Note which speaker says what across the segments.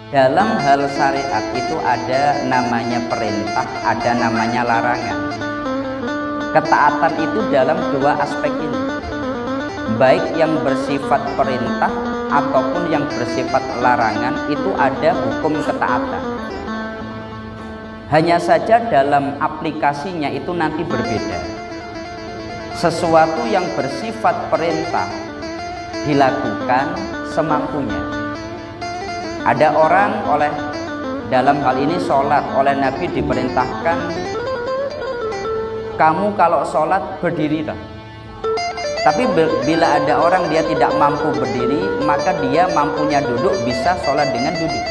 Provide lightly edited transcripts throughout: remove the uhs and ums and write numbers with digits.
Speaker 1: Dalam hal syariat itu ada namanya perintah, ada namanya larangan. Ketaatan itu dalam dua aspek ini, baik yang bersifat perintah ataupun yang bersifat larangan, itu ada hukum ketaatan. Hanya saja dalam aplikasinya itu nanti berbeda. Sesuatu yang bersifat perintah dilakukan semampunya. Ada orang dalam hal ini sholat, oleh Nabi diperintahkan, kamu kalau sholat berdirilah. Tapi bila ada orang dia tidak mampu berdiri, maka dia mampunya duduk, bisa sholat dengan duduk.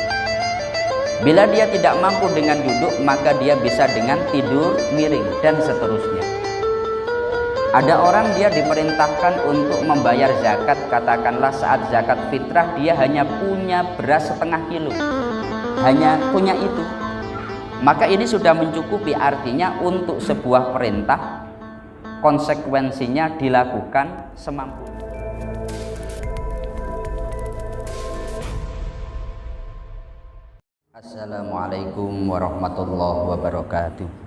Speaker 1: Bila dia tidak mampu dengan duduk, maka dia bisa dengan tidur miring, dan seterusnya. Ada orang dia diperintahkan untuk membayar zakat, katakanlah saat zakat fitrah dia hanya punya beras setengah kilo, hanya punya itu. Maka ini sudah mencukupi, artinya untuk sebuah perintah konsekuensinya dilakukan semampunya. Assalamualaikum warahmatullahi wabarakatuh.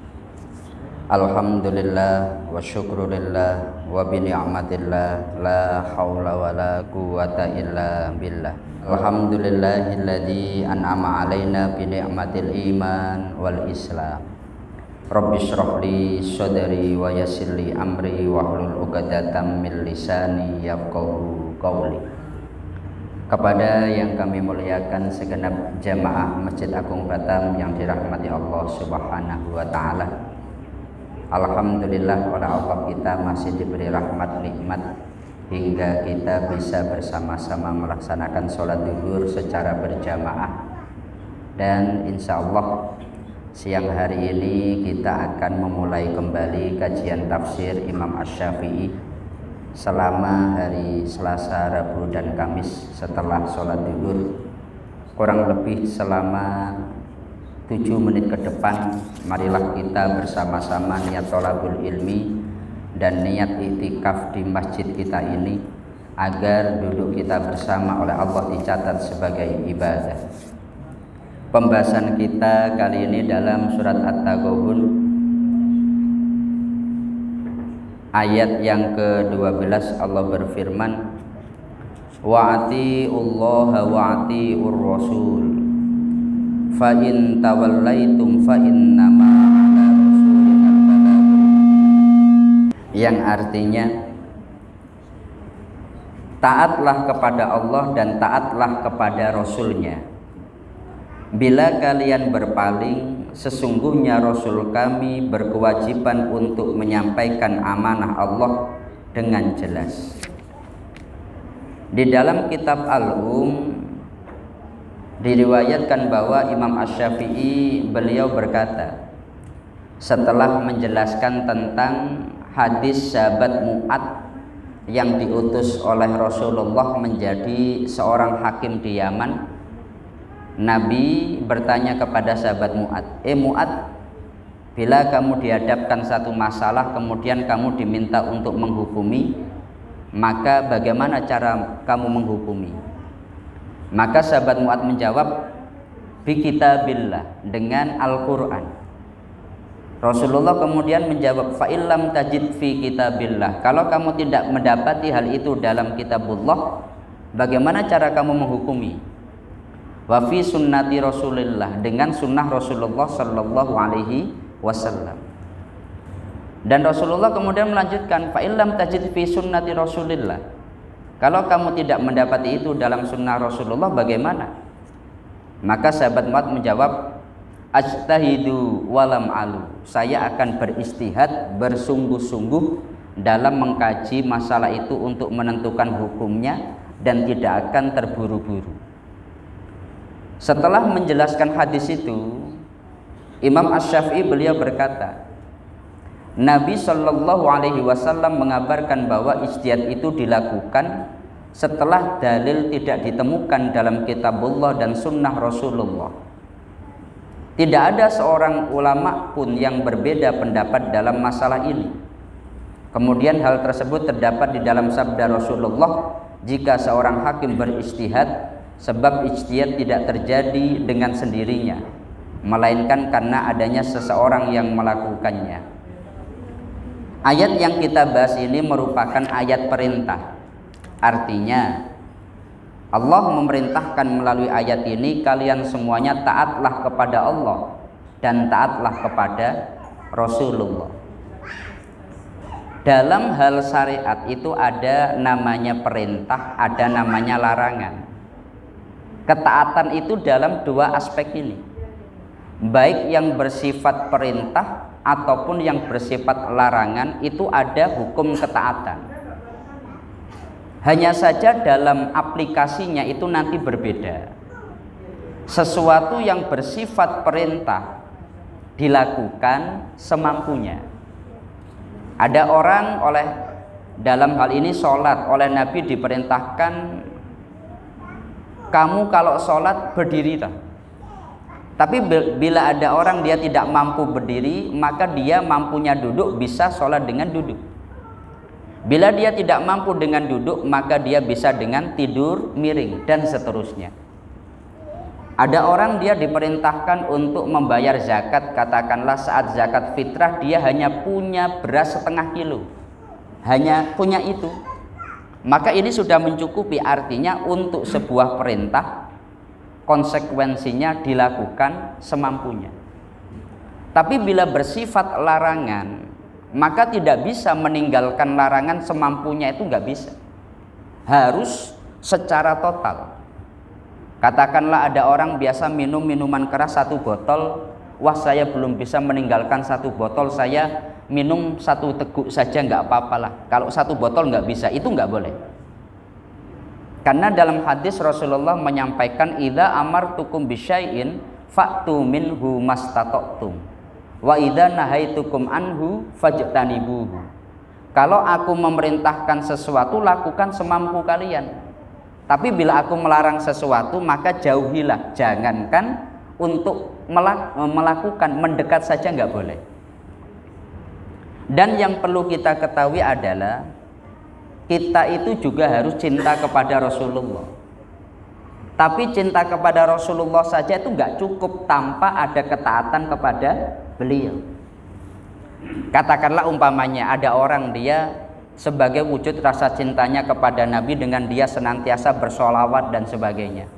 Speaker 1: Alhamdulillah wa syukrulillah wa bini'matillah la hawla wa la quwata illa billah. Alhamdulillahilladzi an'ama alaina bi ni'matil iman wal islam. Rabbi shrah li sadri wa yassir li amri wa hlul 'uqdatam min lisani yafqahu qawli. Kepada yang kami muliakan segenap jamaah Masjid Agung Batam yang dirahmati Allah Subhanahu wa taala. Alhamdulillah, oleh Allah kita masih diberi rahmat nikmat hingga kita bisa bersama-sama melaksanakan sholat zuhur secara berjamaah. Dan insya Allah siang hari ini kita akan memulai kembali kajian tafsir Imam Asy-Syafi'i selama hari Selasa, Rabu, dan Kamis setelah sholat zuhur, kurang lebih selama 7 menit ke depan. Marilah kita bersama-sama niat thalabul ilmi dan niat iktikaf di masjid kita ini, agar duduk kita bersama oleh Allah dicatat sebagai ibadah. Pembahasan kita kali ini dalam surat At-Taghabun, ayat yang ke-12. Allah berfirman, wa'ati'ullaha wa'ati'ur rasul fa in tawallaitum fa innama 'ala rasulina al-balagh, yang artinya taatlah kepada Allah dan taatlah kepada Rasulnya. Bila kalian berpaling, sesungguhnya Rasul kami berkewajiban untuk menyampaikan amanah Allah dengan jelas. Di dalam kitab diriwayatkan bahwa Imam Asy-Syafi'i beliau berkata, setelah menjelaskan tentang hadis sahabat Mu'ad yang diutus oleh Rasulullah menjadi seorang hakim di Yaman, Nabi bertanya kepada sahabat Mu'ad, Mu'ad, bila kamu dihadapkan satu masalah kemudian kamu diminta untuk menghukumi, maka bagaimana cara kamu menghukumi? Maka sahabat Mu'ad menjawab, bi kitabillah, dengan Al-Quran. Rasulullah kemudian menjawab, fa illam tajid fi kitabillah, kalau kamu tidak mendapati hal itu dalam kitabullah, bagaimana cara kamu menghukumi? Wa fi sunnati Rasulillah, dengan sunnah Rasulullah sallallahu alaihi wasallam. Dan Rasulullah kemudian melanjutkan, fa illam tajid fi sunnati Rasulillah, kalau kamu tidak mendapati itu dalam sunnah Rasulullah, bagaimana? Maka sahabat Mu'ad menjawab, ajtahidu walam alu, saya akan beristihad, bersungguh-sungguh dalam mengkaji masalah itu untuk menentukan hukumnya dan tidak akan terburu-buru. Setelah menjelaskan hadis itu, Imam Asy-Syafi'i beliau berkata, Nabi Shallallahu Alaihi Wasallam mengabarkan bahwa ijtihad itu dilakukan setelah dalil tidak ditemukan dalam kitabullah dan sunnah Rasulullah. Tidak ada seorang ulama pun yang berbeda pendapat dalam masalah ini. Kemudian hal tersebut terdapat di dalam sabda Rasulullah, jika seorang hakim berijtihad Sebab ijtihad tidak terjadi dengan sendirinya, melainkan karena adanya seseorang yang melakukannya. Ayat yang kita bahas ini merupakan ayat perintah. Artinya Allah memerintahkan melalui ayat ini, kalian semuanya taatlah kepada Allah dan taatlah kepada Rasulullah. Dalam hal syariat itu ada namanya perintah, ada namanya larangan. Ketaatan itu dalam dua aspek ini, baik yang bersifat perintah ataupun yang bersifat larangan, itu ada hukum ketaatan. Hanya saja dalam aplikasinya itu nanti berbeda. Sesuatu yang bersifat perintah dilakukan semampunya. Ada orang dalam hal ini sholat, oleh Nabi diperintahkan, kamu kalau sholat berdiri. Tapi bila ada orang dia tidak mampu berdiri, maka dia mampunya duduk, bisa sholat dengan duduk. Bila dia tidak mampu dengan duduk, maka dia bisa dengan tidur miring, dan seterusnya. Ada orang dia diperintahkan untuk membayar zakat, katakanlah saat zakat fitrah dia hanya punya beras setengah kilo, hanya punya itu. Maka ini sudah mencukupi, artinya untuk sebuah perintah konsekuensinya dilakukan semampunya. Tapi bila bersifat larangan, maka tidak bisa meninggalkan larangan semampunya, itu nggak bisa. Harus secara total. Katakanlah ada orang biasa minum minuman keras 1 botol, wah saya belum bisa meninggalkan 1 botol, saya minum 1 teguk saja nggak apa-apalah. Kalau 1 botol nggak bisa, itu nggak boleh. Karena dalam hadis Rasulullah menyampaikan, idza amartukum bisyai'in fa'tu minhu mastata'tum wa idza nahaitukum anhu fajtanibuhu. Kalau aku memerintahkan sesuatu, lakukan semampu kalian. Tapi bila aku melarang sesuatu, maka jauhilah. Jangankan untuk melakukan, mendekat saja nggak boleh. Dan yang perlu kita ketahui adalah kita itu juga harus cinta kepada Rasulullah. Tapi cinta kepada Rasulullah saja itu nggak cukup tanpa ada ketaatan kepada beliau. Katakanlah umpamanya ada orang dia sebagai wujud rasa cintanya kepada Nabi dengan dia senantiasa bersolawat dan sebagainya.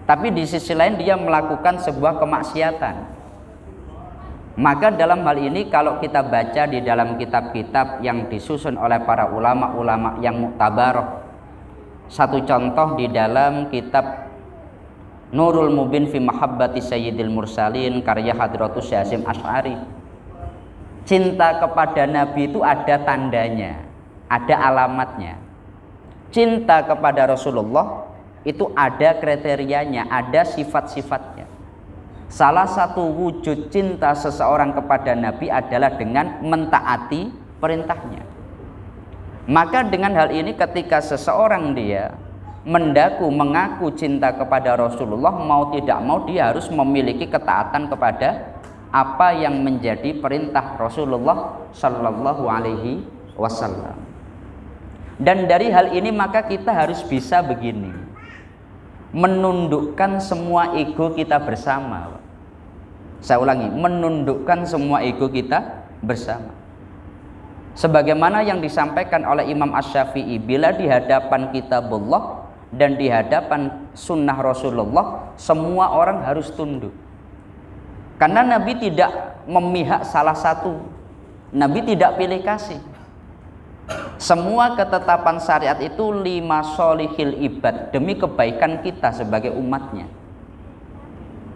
Speaker 1: Tapi di sisi lain dia melakukan sebuah kemaksiatan. Maka dalam hal ini kalau kita baca di dalam kitab-kitab yang disusun oleh para ulama-ulama yang muktabarah, satu contoh di dalam kitab Nurul Mubin fi Mahabbati Sayyidil Mursalin karya Hadratus Hasyim Asy'ari, cinta kepada Nabi itu ada tandanya, ada alamatnya. Cinta kepada Rasulullah itu ada kriterianya, ada sifat-sifatnya. Salah satu wujud cinta seseorang kepada Nabi adalah dengan mentaati perintahnya. Maka dengan hal ini ketika seseorang dia mengaku cinta kepada Rasulullah, mau tidak mau dia harus memiliki ketaatan kepada apa yang menjadi perintah Rasulullah Sallallahu Alaihi Wasallam. Dan dari hal ini maka kita harus bisa begini, menundukkan semua ego kita bersama. Saya ulangi, menundukkan semua ego kita bersama. Sebagaimana yang disampaikan oleh Imam Asy-Syafi'i, bila di hadapan kitabullah dan di hadapan sunnah Rasulullah, semua orang harus tunduk. Karena Nabi tidak memihak salah satu, Nabi tidak pilih kasih. Semua ketetapan syariat itu lima sholihil ibad, demi kebaikan kita sebagai umatnya.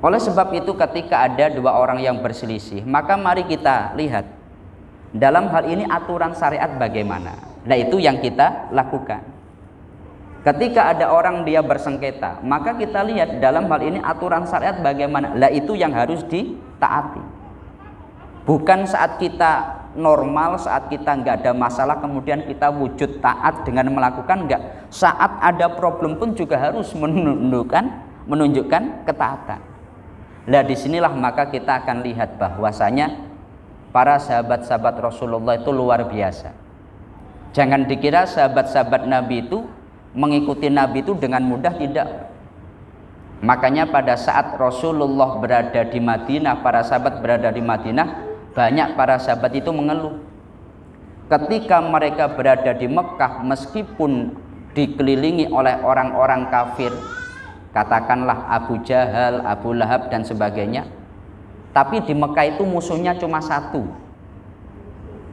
Speaker 1: Oleh sebab itu ketika ada dua orang yang berselisih, maka mari kita lihat dalam hal ini aturan syariat bagaimana. Nah itu yang kita lakukan. Ketika ada orang dia bersengketa, maka kita lihat dalam hal ini aturan syariat bagaimana. Nah itu yang harus ditaati. Bukan saat kita normal, saat kita nggak ada masalah kemudian kita wujud taat dengan melakukan, enggak. Saat ada problem pun juga harus menunjukkan ketaatan. Nah disinilah maka kita akan lihat bahwasanya para sahabat-sahabat Rasulullah itu luar biasa. Jangan dikira sahabat-sahabat Nabi itu mengikuti Nabi itu dengan mudah, tidak. Makanya pada saat Rasulullah berada di Madinah, para sahabat berada di Madinah, banyak para sahabat itu mengeluh. Ketika mereka berada di Mekah, meskipun dikelilingi oleh orang-orang kafir, katakanlah Abu Jahal, Abu Lahab dan sebagainya, tapi di Mekah itu musuhnya cuma satu.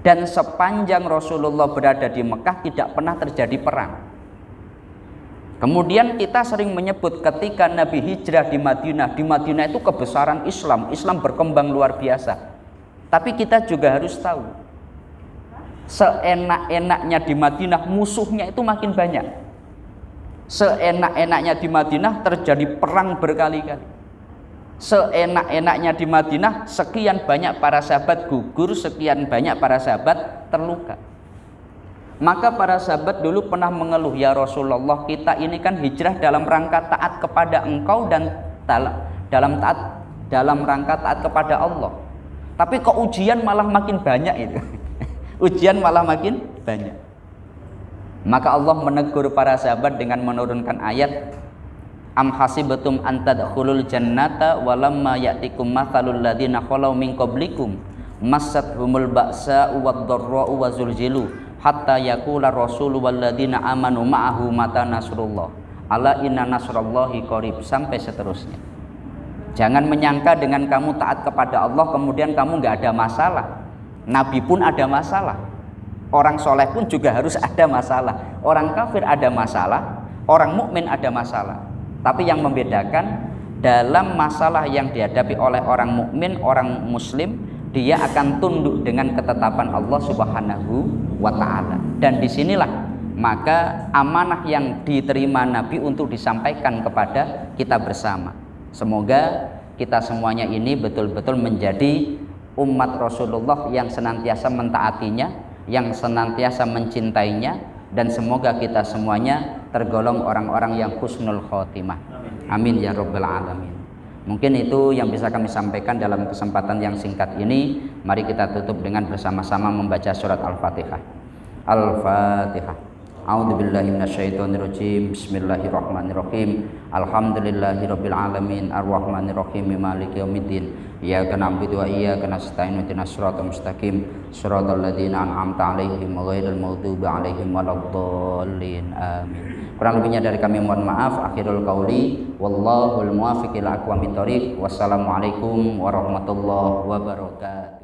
Speaker 1: Dan sepanjang Rasulullah berada di Mekah tidak pernah terjadi perang. Kemudian kita sering menyebut ketika Nabi hijrah di Madinah itu kebesaran Islam, Islam berkembang luar biasa. Tapi kita juga harus tahu, seenak-enaknya di Madinah musuhnya itu makin banyak. Seenak-enaknya di Madinah terjadi perang berkali-kali. Seenak-enaknya di Madinah sekian banyak para sahabat gugur, sekian banyak para sahabat terluka. Maka para sahabat dulu pernah mengeluh, ya Rasulullah, kita ini kan hijrah dalam rangka taat kepada Engkau dan dalam rangka taat kepada Allah. Tapi kok ujian malah makin banyak itu. Ujian malah makin banyak. Maka Allah menegur para sahabat dengan menurunkan ayat, am hasibatum an tadkhulul jannata walamma ya'tikum mathalul ladzina khalau min qablikum massathumul ba'sa wad-dharra'u wa zulzilu hatta yaqula rasulu walladzina amanu ma'ahu mata nasrullah ala inna nasrallahi qarib, sampai seterusnya. Jangan menyangka dengan kamu taat kepada Allah kemudian kamu nggak ada masalah. Nabi pun ada masalah, orang soleh pun juga harus ada masalah, orang kafir ada masalah, orang mukmin ada masalah. Tapi yang membedakan, dalam masalah yang dihadapi oleh orang mukmin, orang muslim, dia akan tunduk dengan ketetapan Allah Subhanahu wa ta'ala. Dan disinilah maka amanah yang diterima Nabi untuk disampaikan kepada kita bersama. Semoga kita semuanya ini betul-betul menjadi umat Rasulullah yang senantiasa mentaatinya, yang senantiasa mencintainya, dan semoga kita semuanya tergolong orang-orang yang husnul khotimah. Amin ya rabbal alamin. Mungkin itu yang bisa kami sampaikan dalam kesempatan yang singkat ini. Mari kita tutup dengan bersama-sama membaca surat Al-Fatihah. Al-Fatihah. A'udzubillahi minasyaitonirrajim. Bismillahirrahmanirrahim. Alhamdulillahirabbil alamin arrahmanirrahim maliki yaumiddin. Iyyaka na'budu wa iyyaka nasta'in ihdinas siratal mustaqim siratal ladzina an'amta 'alaihim ghairil maghdubi 'alaihim waladdallin. Amin. Kurang lebihnya dari kami mohon maaf. Akhirul qauli wallahul muwaffiq ila aqwamit thoriq. Wassalamualaikum warahmatullahi wabarakatuh.